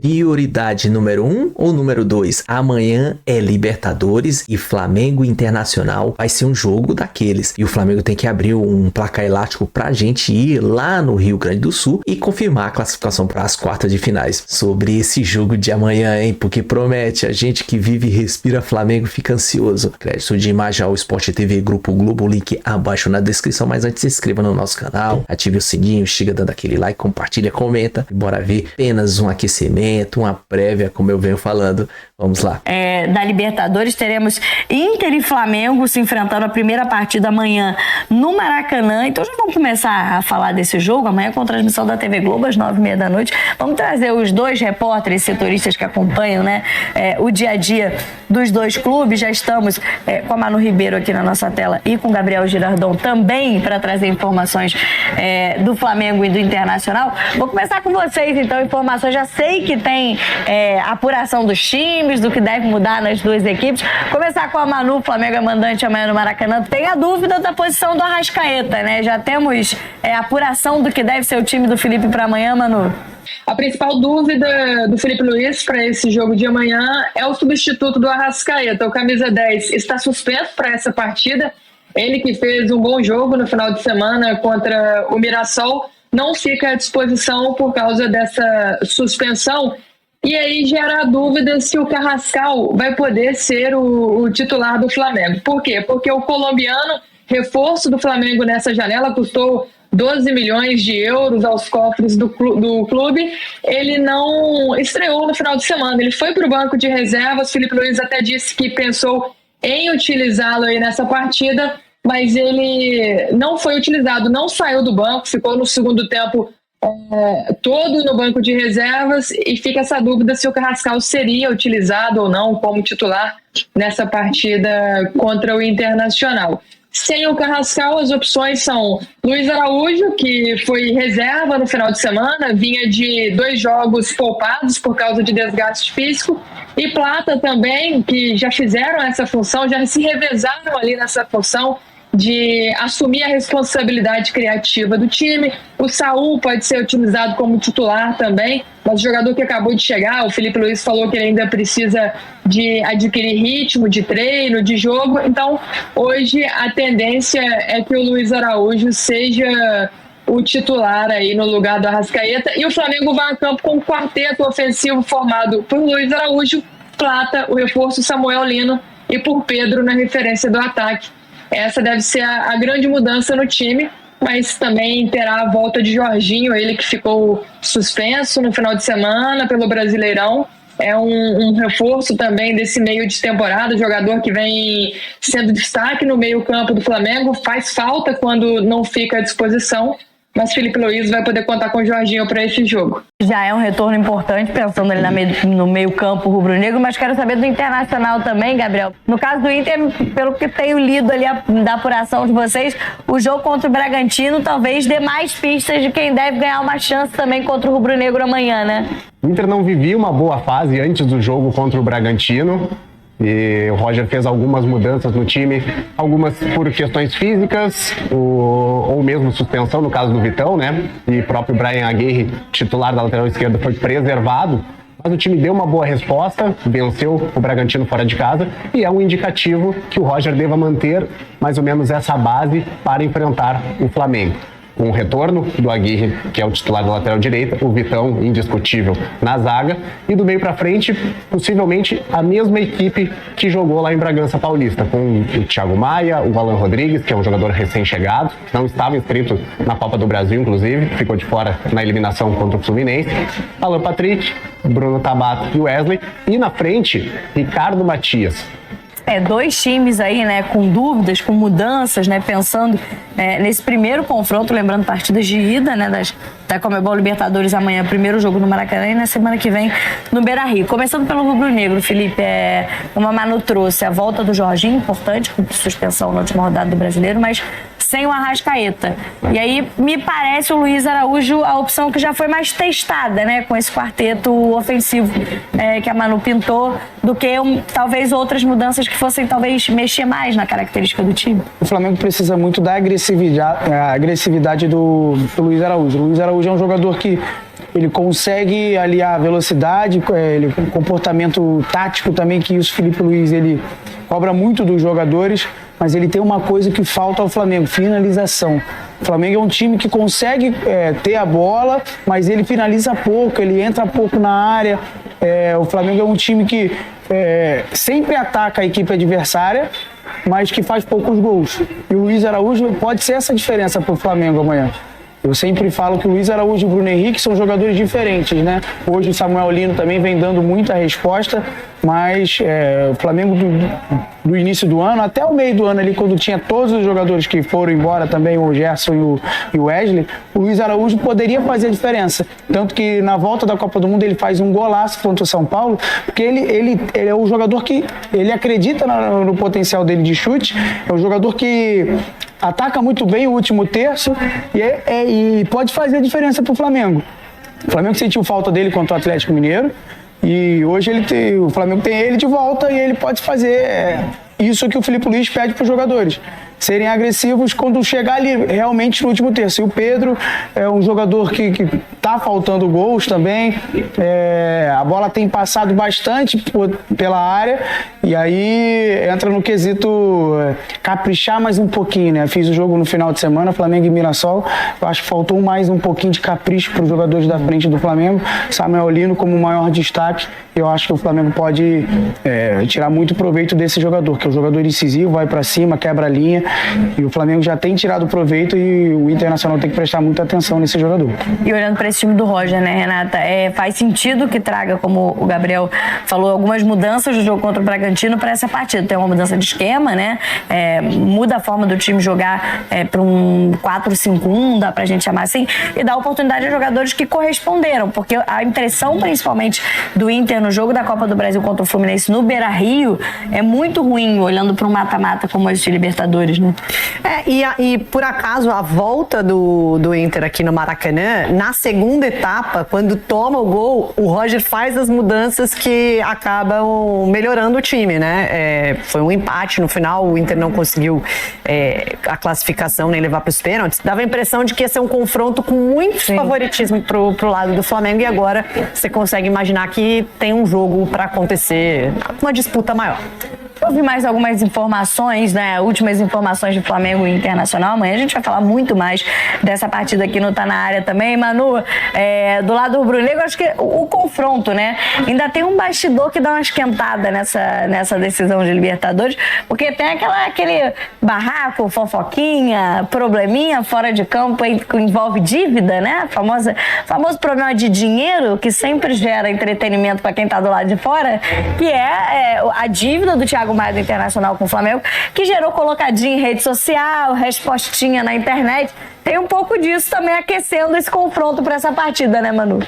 prioridade número 1 ou número 2? Amanhã é Libertadores e Flamengo Internacional. Vai ser um jogo daqueles. E o Flamengo tem que abrir um placar elástico pra gente ir lá no Rio Grande do Sul e confirmar a classificação para as quartas de finais. Sobre esse jogo de amanhã, hein? Porque promete, a gente que vive e respira Flamengo fica ansioso. Crédito de imagem ao Sport TV Grupo Globo, link abaixo na descrição. Mas antes, se inscreva no nosso canal, ative o sininho, chega dando aquele like, compartilha, comenta. E bora ver apenas um aquecimento, uma prévia, como eu venho falando. Vamos lá. Da Libertadores teremos Inter e Flamengo se enfrentando a primeira partida amanhã no Maracanã. Então já vamos começar a falar desse jogo amanhã com transmissão da TV Globo às 9h30 da noite. Vamos trazer os dois repórteres setoristas que acompanham, né, o dia a dia dos dois clubes. Já estamos com a Manu Ribeiro aqui na nossa tela e com o Gabriel Girardon também para trazer informações do Flamengo e do Internacional. Vou começar com vocês, então, informações. Já sei que tem apuração dos times, do que deve mudar nas duas equipes. Começar com a Manu. Flamengo é mandante amanhã no Maracanã. Tem a dúvida da posição do Arrascaeta, né? Já temos apuração do que deve ser o time do Felipe para amanhã, Manu? A principal dúvida do Felipe Luiz para esse jogo de amanhã é o substituto do Arrascaeta. O camisa 10 está suspenso para essa partida. Ele que fez um bom jogo no final de semana contra o Mirassol não fica à disposição por causa dessa suspensão. E aí gera a dúvida se o Carrascal vai poder ser o titular do Flamengo. Por quê? Porque o colombiano, reforço do Flamengo nessa janela, custou 12 milhões de euros aos cofres do clube. Ele não estreou no final de semana. Ele foi para o banco de reservas. Felipe Luiz até disse que pensou em utilizá-lo aí nessa partida, mas ele não foi utilizado, não saiu do banco, ficou no segundo tempo todo no banco de reservas, e fica essa dúvida se o Carrascal seria utilizado ou não como titular nessa partida contra o Internacional. Sem o Carrascal, as opções são Luiz Araújo, que foi reserva no final de semana, vinha de 2 jogos poupados por causa de desgaste físico, e Plata também, que já fizeram essa função, já se revezaram ali nessa função de assumir a responsabilidade criativa do time. O Saúl pode ser utilizado como titular também, mas o jogador que acabou de chegar, o Felipe Luiz falou que ele ainda precisa de adquirir ritmo, de treino, de jogo. Então, hoje a tendência é que o Luiz Araújo seja o titular aí no lugar do Arrascaeta, e o Flamengo vai a campo com um quarteto ofensivo formado por Luiz Araújo, Plata, o reforço Samuel Lino, e por Pedro na referência do ataque. Essa deve ser a grande mudança no time, mas também terá a volta de Jorginho, ele que ficou suspenso no final de semana pelo Brasileirão. É um reforço também desse meio de temporada, jogador que vem sendo destaque no meio-campo do Flamengo, faz falta quando não fica à disposição, mas Felipe Luiz vai poder contar com o Jorginho para esse jogo. Já é um retorno importante, pensando ali no meio-campo rubro-negro, mas quero saber do Internacional também, Gabriel. No caso do Inter, pelo que tenho lido ali da apuração de vocês, o jogo contra o Bragantino talvez dê mais pistas de quem deve ganhar uma chance também contra o rubro-negro amanhã, né? O Inter não vivia uma boa fase antes do jogo contra o Bragantino. E o Roger fez algumas mudanças no time, algumas por questões físicas ou mesmo suspensão no caso do Vitão, né? E o próprio Bryan Aguirre, titular da lateral esquerda, foi preservado. Mas o time deu uma boa resposta, venceu o Bragantino fora de casa, e é um indicativo que o Roger deva manter mais ou menos essa base para enfrentar o Flamengo. Com o retorno do Aguirre, que é o titular da lateral direita, o Vitão, indiscutível, na zaga, e do meio para frente, possivelmente a mesma equipe que jogou lá em Bragança Paulista, com o Thiago Maia, o Alan Rodrigues, que é um jogador recém-chegado, não estava inscrito na Copa do Brasil, inclusive, ficou de fora na eliminação contra o Fluminense, Alan Patrick, Bruno Tabata e Wesley, e na frente, Ricardo Matias. Dois times aí, né, com dúvidas, com mudanças, né, pensando nesse primeiro confronto, lembrando partidas de ida, né, da Conmebol Libertadores amanhã, primeiro jogo no Maracanã, e na semana que vem no Beira-Rio. Começando pelo rubro-negro, Felipe, uma Manu trouxe a volta do Jorginho, importante, com suspensão na última rodada do Brasileiro, mas sem o Arrascaeta. E aí, me parece o Luiz Araújo a opção que já foi mais testada, né, com esse quarteto ofensivo que a Manu pintou, do que talvez outras mudanças que fossem talvez mexer mais na característica do time. O Flamengo precisa muito da agressividade do Luiz Araújo. O Luiz Araújo é um jogador que ele consegue aliar velocidade, o comportamento tático também, que isso o Filipe Luís ele cobra muito dos jogadores, mas ele tem uma coisa que falta ao Flamengo: finalização. O Flamengo é um time que consegue ter a bola, mas ele finaliza pouco, ele entra pouco na área. O Flamengo é um time que sempre ataca a equipe adversária, mas que faz poucos gols. E o Luiz Araújo pode ser essa diferença para o Flamengo amanhã. Eu sempre falo que o Luiz Araújo e o Bruno Henrique são jogadores diferentes, né? Hoje o Samuel Lino também vem dando muita resposta, mas o Flamengo do início do ano até o meio do ano ali, quando tinha todos os jogadores que foram embora também, o Gerson e o Wesley, o Luiz Araújo poderia fazer a diferença. Tanto que na volta da Copa do Mundo ele faz um golaço contra o São Paulo, porque ele é um jogador que ele acredita no potencial dele de chute, é um jogador que ataca muito bem o último terço e pode fazer a diferença para o Flamengo. O Flamengo sentiu falta dele contra o Atlético Mineiro e hoje o Flamengo tem ele de volta e ele pode fazer isso que o Filipe Luís pede para os jogadores: serem agressivos quando chegar ali realmente no último terço. E o Pedro é um jogador que tá faltando gols também, a bola tem passado bastante pela área, e aí entra no quesito caprichar mais um pouquinho, né? Fiz o jogo no final de semana, Flamengo e Mirassol, eu acho que faltou mais um pouquinho de capricho para os jogadores da frente do Flamengo. Samuel Lino como maior destaque, eu acho que o Flamengo pode tirar muito proveito desse jogador, que é um jogador incisivo, vai para cima, quebra a linha, e o Flamengo já tem tirado proveito e o Internacional tem que prestar muita atenção nesse jogador. E olhando para esse time do Roger, né, Renata, faz sentido que traga, como o Gabriel falou, algumas mudanças do jogo contra o Bragantino para essa partida. Tem uma mudança de esquema, né, muda a forma do time jogar para um 4-5-1, dá pra gente chamar assim, e dá oportunidade a jogadores que corresponderam, porque a impressão principalmente do Inter no jogo da Copa do Brasil contra o Fluminense no Beira-Rio é muito ruim, olhando para um mata-mata como esse de Libertadores, né? E por acaso a volta do Inter aqui no Maracanã, na segunda etapa, quando toma o gol, o Roger faz as mudanças que acabam melhorando o time, né? Foi um empate no final, o Inter não conseguiu a classificação nem levar para os pênaltis. Dava a impressão de que ia ser um confronto com muito favoritismo pro lado do Flamengo, e agora você consegue imaginar que tem um jogo para acontecer, uma disputa maior. Eu vi mais algumas informações, né? Últimas informações de Flamengo e Internacional. Amanhã a gente vai falar muito mais dessa partida aqui no Tá Na Área também. Manu, do lado rubro-negro, acho que o confronto, né? Ainda tem um bastidor que dá uma esquentada nessa decisão de Libertadores, porque tem aquele barraco, fofoquinha, probleminha fora de campo que envolve dívida, né? Famoso problema de dinheiro que sempre gera entretenimento para quem tá do lado de fora, que é a dívida do Thiago Maia do Internacional com o Flamengo, que gerou colocadinha em rede social, respostinha na internet. Tem um pouco disso também aquecendo esse confronto para essa partida, né, Manu?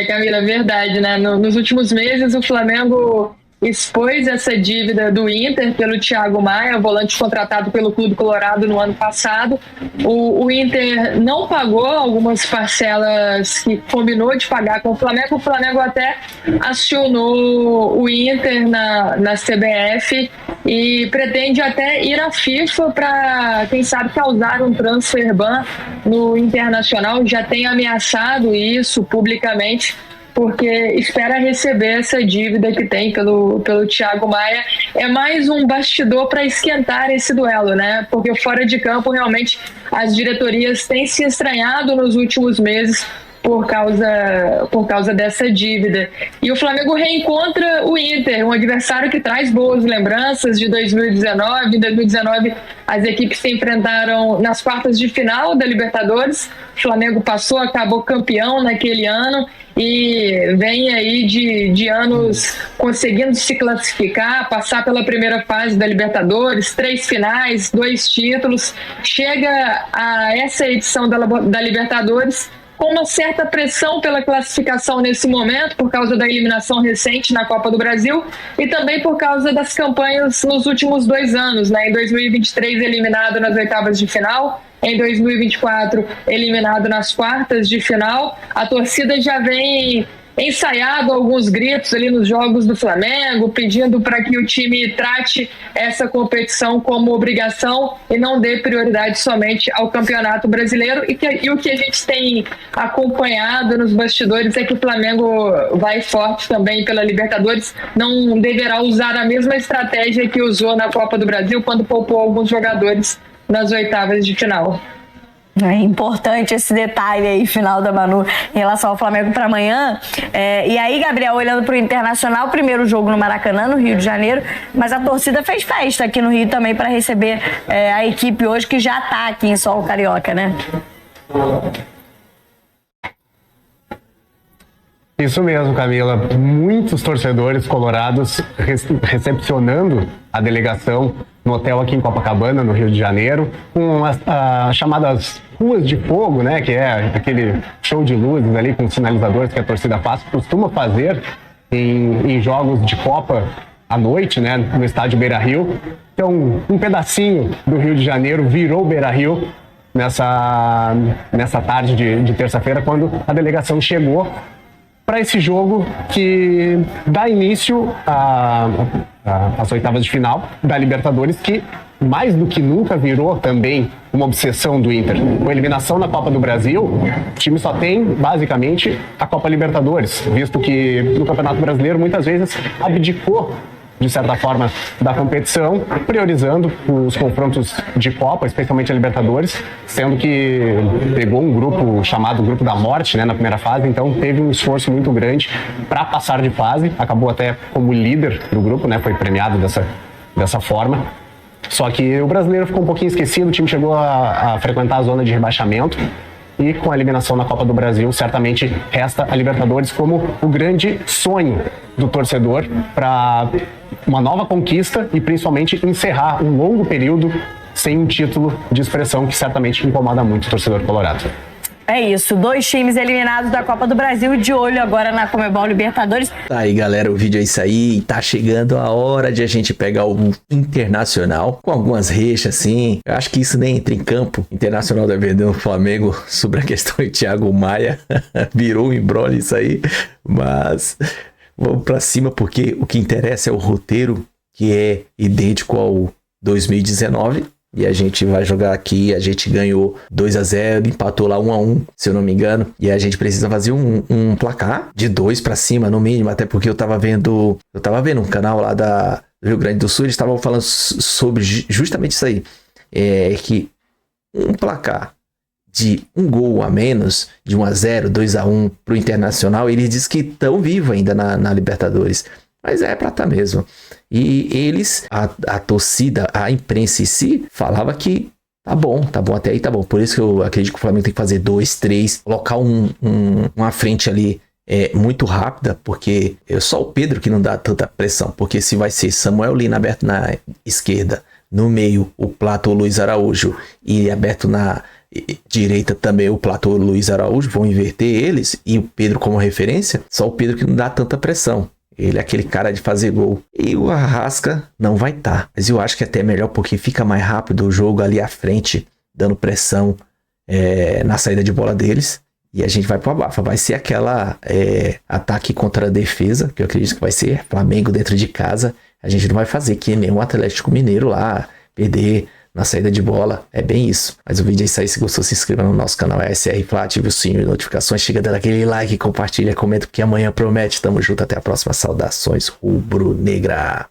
Camila, verdade, né? Nos últimos meses o Flamengo expôs essa dívida do Inter pelo Thiago Maia, volante contratado pelo Clube Colorado no ano passado. O Inter não pagou algumas parcelas que combinou de pagar com o Flamengo. O Flamengo até acionou o Inter na CBF e pretende até ir à FIFA para, quem sabe, causar um transfer ban no Internacional. Já tem ameaçado isso publicamente, porque espera receber essa dívida que tem pelo Thiago Maia. É mais um bastidor para esquentar esse duelo, né? Porque fora de campo, realmente, as diretorias têm se estranhado nos últimos meses por causa dessa dívida. E o Flamengo reencontra o Inter, um adversário que traz boas lembranças de 2019. Em 2019, as equipes se enfrentaram nas quartas de final da Libertadores. O Flamengo passou, acabou campeão naquele ano e vem aí de anos conseguindo se classificar, passar pela primeira fase da Libertadores, 3 finais, 2 títulos. Chega a essa edição da Libertadores com uma certa pressão pela classificação nesse momento, por causa da eliminação recente na Copa do Brasil e também por causa das campanhas nos últimos 2 anos, né? Em 2023, eliminado nas oitavas de final, em 2024, eliminado nas quartas de final. A torcida já vem ensaiado alguns gritos ali nos jogos do Flamengo, pedindo para que o time trate essa competição como obrigação e não dê prioridade somente ao Campeonato Brasileiro. E o que a gente tem acompanhado nos bastidores é que o Flamengo vai forte também pela Libertadores, não deverá usar a mesma estratégia que usou na Copa do Brasil quando poupou alguns jogadores nas oitavas de final. É importante esse detalhe aí, final da Manu, em relação ao Flamengo para amanhã. E aí, Gabriel, olhando para o Internacional, primeiro jogo no Maracanã, no Rio de Janeiro, mas a torcida fez festa aqui no Rio também para receber a equipe hoje, que já está aqui em solo carioca, né? Isso mesmo, Camila. Muitos torcedores colorados recepcionando a delegação no hotel aqui em Copacabana, no Rio de Janeiro, com as chamadas ruas de fogo, né, que é aquele show de luzes ali com sinalizadores que a torcida faz, costuma fazer em jogos de Copa à noite, né, no estádio Beira-Rio. Então, um pedacinho do Rio de Janeiro virou Beira-Rio nessa tarde de terça-feira, quando a delegação chegou para esse jogo que dá início às oitavas de final da Libertadores, que mais do que nunca virou também uma obsessão do Inter. Com a eliminação na Copa do Brasil, o time só tem basicamente a Copa Libertadores, visto que no Campeonato Brasileiro muitas vezes abdicou de certa forma da competição, priorizando os confrontos de Copa, especialmente a Libertadores, sendo que pegou um grupo chamado Grupo da Morte, né, na primeira fase, então teve um esforço muito grande para passar de fase, acabou até como líder do grupo, né, foi premiado dessa forma. Só que o brasileiro ficou um pouquinho esquecido, o time chegou a frequentar a zona de rebaixamento, e com a eliminação na Copa do Brasil, certamente resta a Libertadores como o grande sonho do torcedor para uma nova conquista e principalmente encerrar um longo período sem um título de expressão que certamente incomoda muito o torcedor colorado. É isso, 2 times eliminados da Copa do Brasil, de olho agora na Conmebol Libertadores. Tá aí, galera, o vídeo é isso aí. Tá chegando a hora de a gente pegar o Internacional com algumas reixas, assim. Eu acho que isso nem entra em campo. Internacional deve vender o Flamengo sobre a questão de Thiago Maia. Virou um embrolho isso aí. Mas vamos pra cima, porque o que interessa é o roteiro, que é idêntico ao 2019. E a gente vai jogar aqui, a gente ganhou 2-0, empatou lá 1-1, se eu não me engano. E a gente precisa fazer um placar de 2 pra cima, no mínimo. Até porque eu tava vendo um canal lá do Rio Grande do Sul, eles estavam falando sobre justamente isso aí. Que um placar de um gol a menos, de 1-0, 2-1 pro Internacional, eles dizem que estão vivos ainda na Libertadores. Mas é pra tá mesmo. E eles, a torcida, a imprensa em si, falava que tá bom, até aí tá bom. Por isso que eu acredito que o Flamengo tem que fazer 2, 3, colocar uma frente ali muito rápida, porque é só o Pedro que não dá tanta pressão. Porque se vai ser Samuel Lino aberto na esquerda, no meio o Plato ou Luiz Araújo, e aberto na direita também o Plato ou Luiz Araújo, vão inverter eles, e o Pedro como referência, só o Pedro que não dá tanta pressão. Ele é aquele cara de fazer gol. E o Arrasca não vai estar. Mas eu acho que é até melhor, porque fica mais rápido o jogo ali à frente, dando pressão na saída de bola deles. E a gente vai pro abafa. Vai ser aquela ataque contra a defesa, que eu acredito que vai ser Flamengo dentro de casa. A gente não vai fazer que nem o Atlético Mineiro lá, perder na saída de bola. É bem isso. Mas o vídeo é isso aí. Se gostou, se inscreva no nosso canal SR Fla, ative o sininho de notificações, chega dando aquele like, compartilha, comenta, porque amanhã promete. Tamo junto, até a próxima. Saudações rubro-negra.